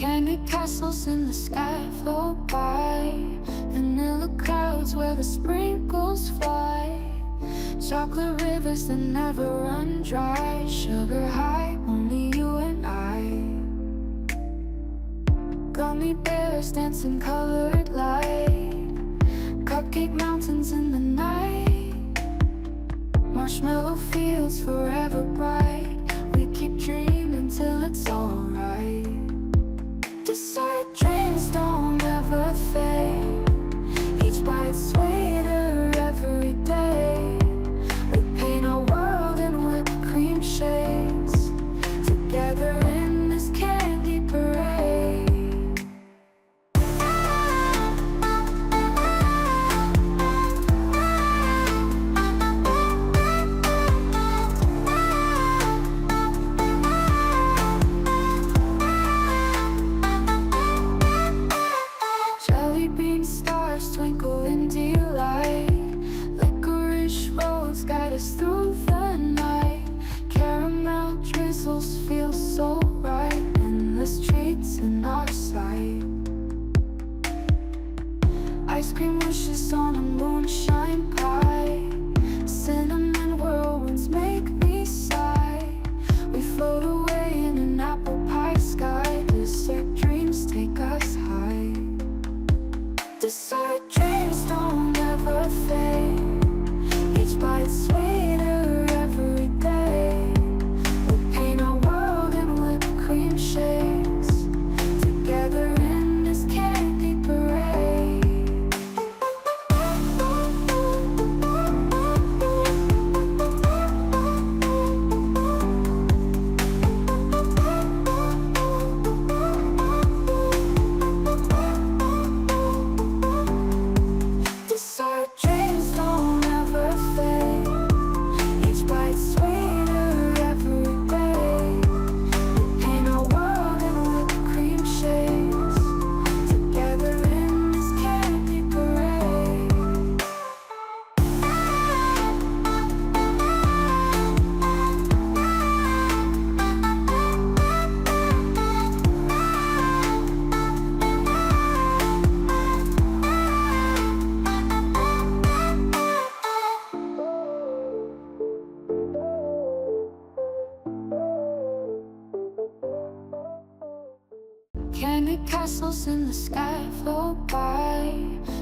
Candy castles in the sky float by, vanilla clouds where the sprinkles fly, chocolate rivers that never run dry, sugar high, only you and I. Gummy bears dancing colored light, cupcake mountains in the night, marshmallow fields forever bright. We keep dreaming till it's alright. Dessert dreams don't ever fade, each bite sweeter every day. We paint our world in whipped cream shades, together in this candy parade. Jelly bean stars twinkle in delight, licorice roads guide us through the night, caramel drizzles feel so right, endless treats in our sight. Ice cream wishes on a moonshine pie, cinnamon whirlwinds make me sigh. We float away in an apple pie sky, dessert dreams take us high. Dessert dreams don't ever fade, each bite sweeter every day. We paint our world in whipped cream shades, together in this candy parade. Dessert dreams don't ever fade, each bite sweeter every day. We paint our world in whipped cream shades, together in this candy parade. Candy castles in the sky float by,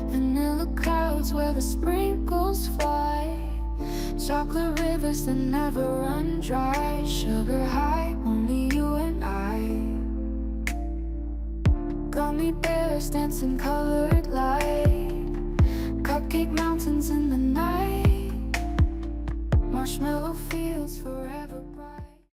vanilla clouds where the sprinkles fly, chocolate rivers that never run dry, sugar high, only you and I. Gummy bears dancing colored light, cupcake mountains in the night, marshmallow fields forever.